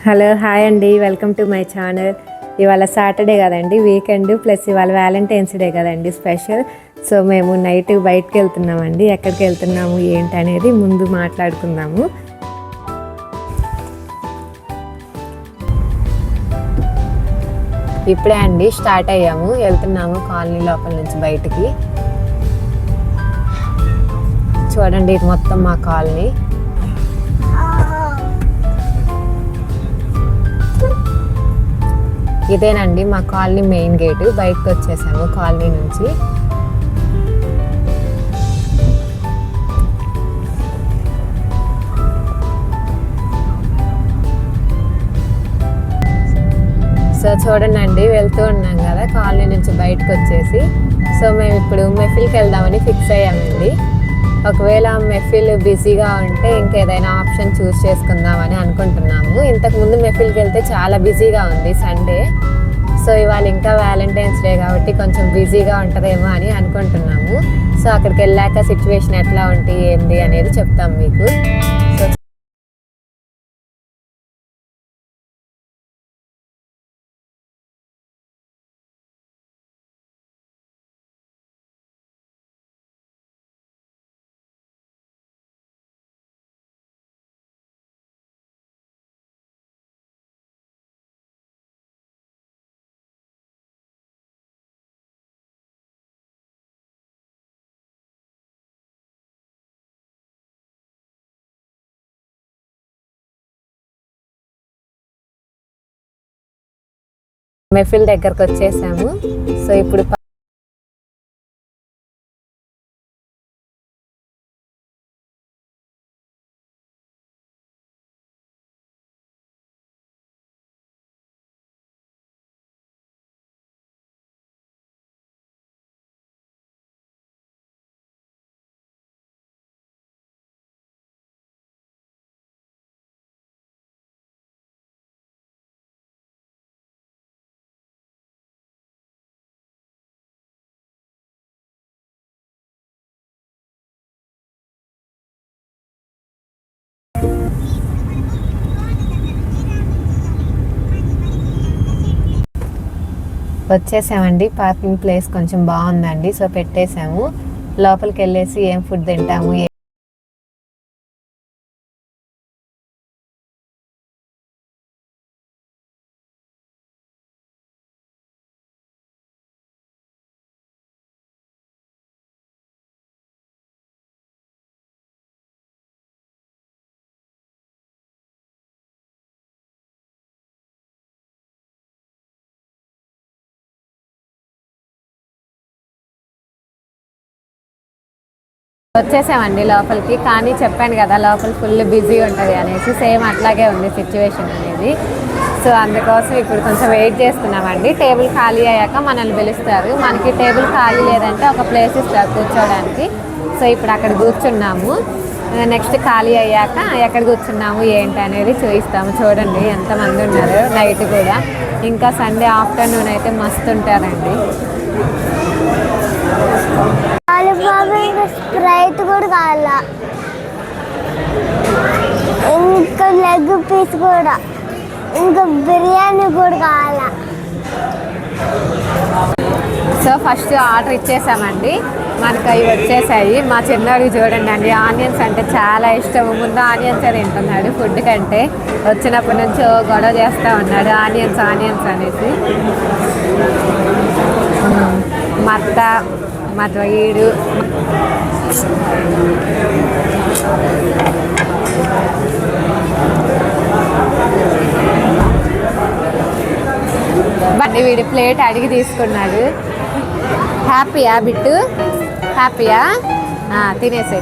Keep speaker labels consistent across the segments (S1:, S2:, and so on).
S1: Hello hi అండి, welcome to my channel. ఇవాళ Saturday కదండి, వీకెండ్ ప్లస్ ఇవాళ వ్యాలంటైన్స్ డే కదండి స్పెషల్. సో మేము నైట్ బయటకు వెళ్తున్నామండి. ఎక్కడికి వెళ్తున్నాము ఏంటి అనేది ముందు మాట్లాడుకుందాము. ఇప్పుడే అండి స్టార్ట్ అయ్యాము, వెళ్తున్నాము కాలనీ లోపల నుంచి బయటికి. చూడండి ఇది మొత్తం మా కాలనీ. ఇదేనండి మా కాలనీ మెయిన్ గేటు. బయటకు వచ్చేసాము కాలనీ నుంచి. సో చూడండి అండి, వెళ్తూ ఉన్నాం కదా కాలనీ నుంచి బయటకు వచ్చేసి. సో మేము ఇప్పుడు మెఫిల్కి వెళ్దామని ఫిక్స్ అయ్యామండి. ఒకవేళ మెఫిల్ బిజీగా ఉంటే ఇంకేదైనా ఆప్షన్ చూస్ చేసుకుందామని అనుకుంటున్నాము. ఇంతకుముందు మెఫిల్కి వెళ్తే చాలా బిజీగా ఉంది సండే. సో ఇవాళ ఇంకా వ్యాలంటైన్స్ డే కాబట్టి కొంచెం బిజీగా ఉంటుందేమో అని అనుకుంటున్నాము. సో అక్కడికి వెళ్ళాక సిచ్యువేషన్ ఎట్లా ఉంటుంది ఏంది అనేది చెప్తాం మీకు. సో మెఫిల్ దగ్గరకు వచ్చేసాము. సో ఇప్పుడు వచ్చేసామండి. పార్కింగ్ ప్లేస్ కొంచెం బాగుందండి. సో పెట్టేసాము. లోపలికి వెళ్ళేసి ఏం ఫుడ్ తింటాము వచ్చేసామండి లోపలికి. కానీ చెప్పాను కదా లోపల ఫుల్ బిజీ ఉంటుంది అనేసి. సేమ్ అట్లాగే ఉంది సిచ్యువేషన్ అనేది. సో అందుకోసం ఇప్పుడు కొంచెం వెయిట్ చేస్తున్నామండి. టేబుల్ ఖాళీ అయ్యాక మనల్ని పిలుస్తారు. మనకి టేబుల్ ఖాళీ లేదంటే ఒక ప్లేస్ ఇస్తారు కూర్చోవడానికి. సో ఇప్పుడు అక్కడ కూర్చున్నాము. నెక్స్ట్ ఖాళీ అయ్యాక ఎక్కడ కూర్చున్నాము ఏంటి అనేది చూపిస్తాము. చూడండి ఎంతమంది ఉన్నారు. నైట్ కూడా ఇంకా సండే ఆఫ్టర్నూన్ అయితే మస్తు ఉంటారండి.
S2: స్ప్రైట్ కూడా కావాల, ఇంకా లెగ్ పీస్ కూడా, ఇంకా బిర్యానీ కూడా కావాల.
S1: సో ఫస్ట్ ఆర్డర్ ఇచ్చేసామండి. మనకు అవి వచ్చేసాయి. మా చిన్నవాడికి చూడండి అండి, ఆనియన్స్ అంటే చాలా ఇష్టం. ముందు ఆనియన్స్ తింటున్నాడు ఫుడ్ కంటే. వచ్చినప్పటి నుంచి గొడవ చేస్తూ ఉన్నాడు ఆనియన్స్ ఆనియన్స్ అనేసి. మా వీడు వీడి ప్లేట్ అడిగి తీసుకున్నాడు. హ్యాపీయా బిట్టు? హ్యాపీయా? తినేసే.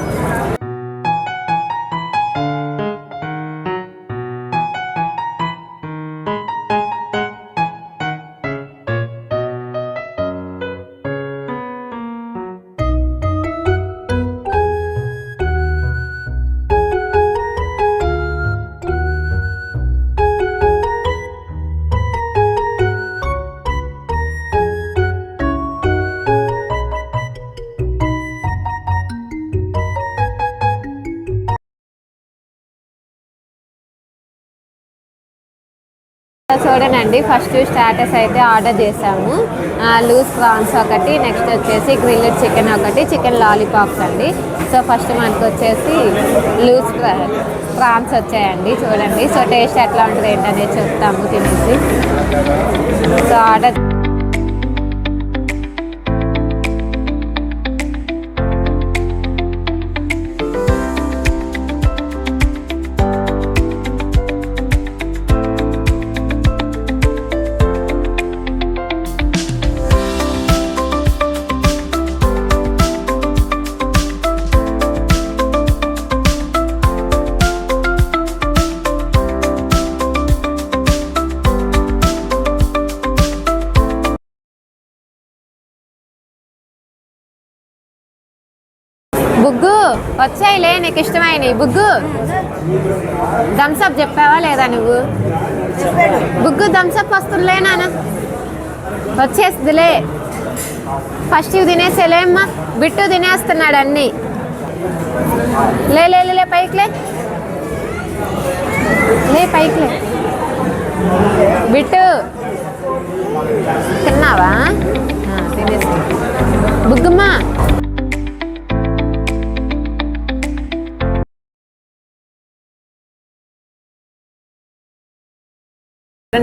S1: చూడనండి, ఫస్ట్ స్టార్టర్స్ అయితే ఆర్డర్ చేసాము. లూజ్ ప్రాన్స్ ఒకటి, నెక్స్ట్ వచ్చేసి గ్రిల్డ్ చికెన్ ఒకటి, చికెన్ లాలీపాప్స్ అండి. సో ఫస్ట్ మనకు వచ్చేసి లూజ్ ప్రాన్స్ వచ్చాయండి. చూడండి, సో టేస్ట్ ఎట్లా ఉంటుంది ఏంటనేది చెప్తాము తినేసి. సో ఆర్డర్ బుగ్గు వచ్చాయిలే, నీకు ఇష్టమైనవి. బుగ్గు థమ్స్అప్ చెప్పావా లేదా నువ్వు? బుగ్గు థమ్స్అప్ వస్తుందిలే నాన్న, వచ్చేస్తుందిలే. ఫస్ట్ ఇవి తినేసేలే అమ్మా, బిట్టు తినేస్తున్నాడు అన్నీ. లే లే లే పైకి లే, లే పైకి లే. బిట్టు తిన్నావా? తినేసి బుగ్గుమ్మా.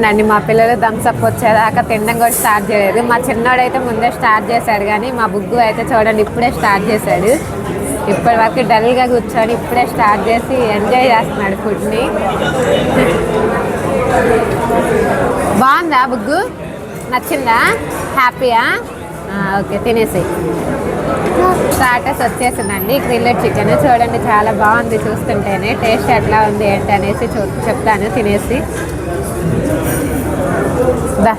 S1: అండి మా పిల్లలు థమ్స్అప్ వచ్చేదాకా తినడం కూడా స్టార్ట్ చేయలేదు. మా చిన్నోడైతే ముందే స్టార్ట్ చేశాడు, కానీ మా బుగ్గు అయితే చూడండి ఇప్పుడే స్టార్ట్ చేశాడు. ఇప్పటి వరకు డల్గా కూర్చొని ఇప్పుడే స్టార్ట్ చేసి ఎంజాయ్ చేస్తున్నాడు ఫుడ్ని. బాగుందా బుగ్గు? నచ్చిందా? హ్యాపీయా? ఓకే, తినేసి. స్టార్టర్స్ వచ్చేసిందండి. గ్రిల్లెడ్ చికెన్ చూడండి, చాలా బాగుంది. చూస్తుంటేనే టేస్ట్ ఎట్లా ఉంది ఏంటి అనేసి చెప్తాను తినేసి. దా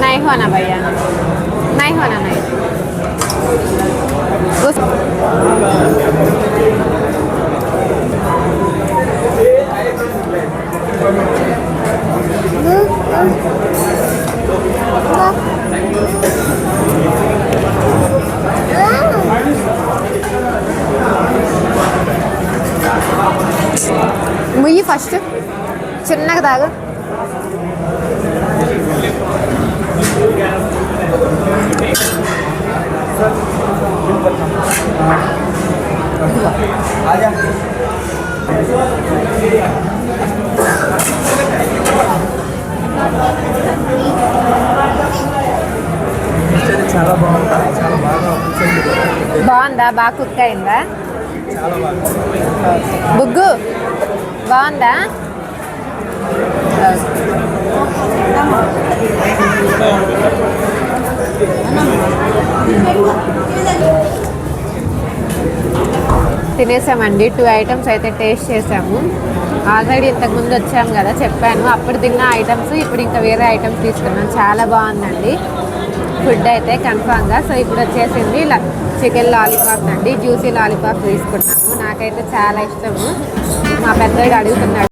S1: नहीं होना भैया, नहीं होना, नहीं ముయ్యి ఫస్ట్ చిన్నగా తాగు.
S3: చాలా బాగుంది, చాలా బాగా
S1: బాగుందా? బాగా కుక్ అయిందా? బుగ్గు బాగుందా? తినేసామండి. 2 ఐటమ్స్ అయితే టేస్ట్ చేసాము. ఆల్రెడీ ఇంతకుముందు వచ్చాము కదా, చెప్పాను. అప్పుడు తిన్న ఐటమ్స్ ఇప్పుడు ఇంకా వేరే ఐటమ్స్ తీసుకున్నాం. చాలా బాగుందండి ఫుడ్ అయితే కన్ఫామ్గా. సో ఇప్పుడు వచ్చేసింది చికెన్ లాలీపాప్స్ అండి. జ్యూసీ లాలీపాప్స్ తీసుకున్నాము. నాకైతే చాలా ఇష్టము. మా పెద్దవాడు అడుగుతున్నాడు.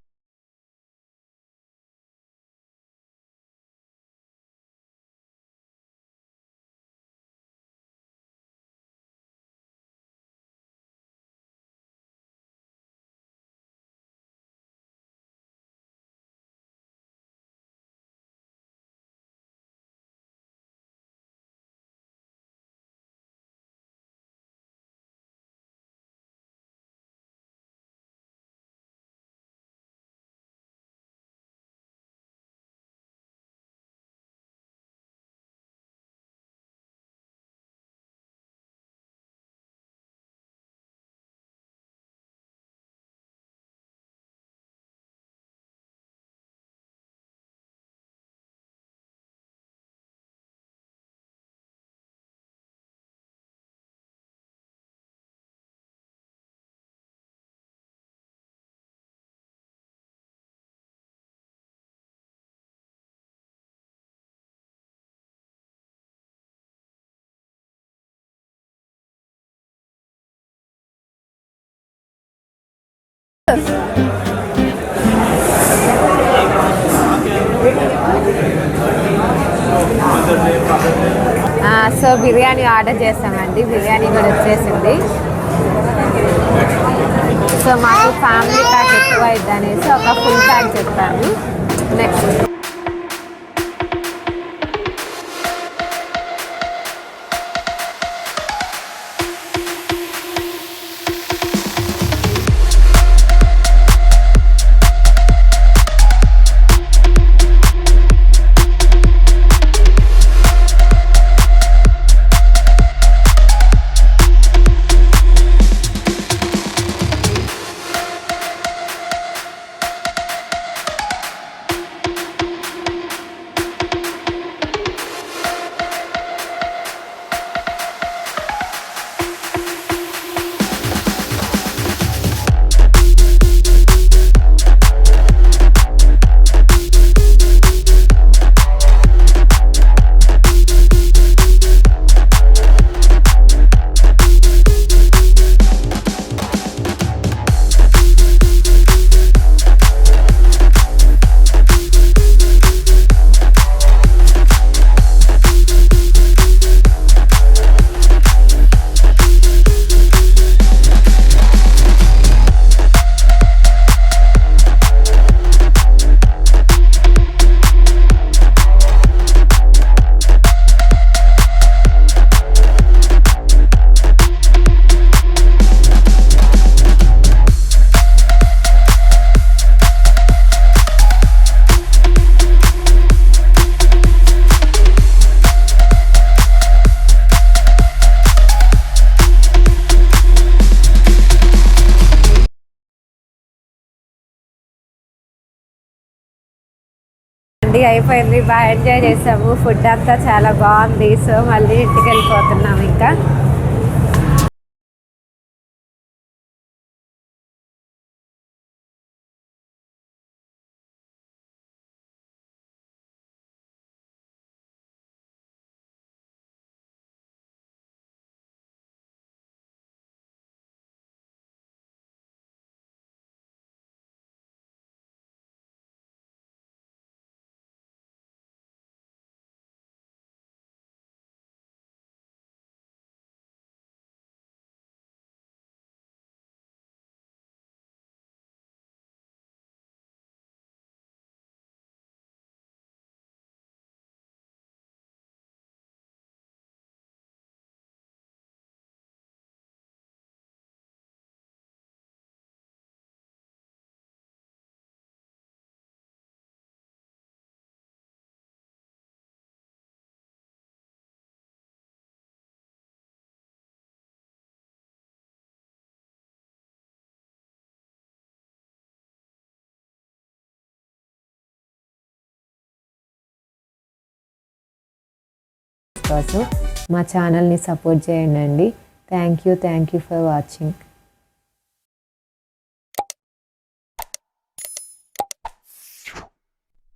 S1: బిర్యానీ ఆర్డర్ చేస్తామండి. బిర్యానీ కూడా వచ్చేసింది. సో మాకు ఫ్యామిలీ ప్యాక్ ఎక్కువ అయింది అనేసి ఒక ఫుల్ ప్యాక్ చెప్పాము. నెక్స్ట్ అయిపోయింది. బాగా ఎంజాయ్ చేసాము. ఫుడ్ అంతా చాలా బాగుంది. సో మళ్ళీ ఇంటికి వెళ్ళిపోతున్నాము ఇంకా. కోసం మా ఛానల్ని సపోర్ట్ చేయండి. Thank you for watching.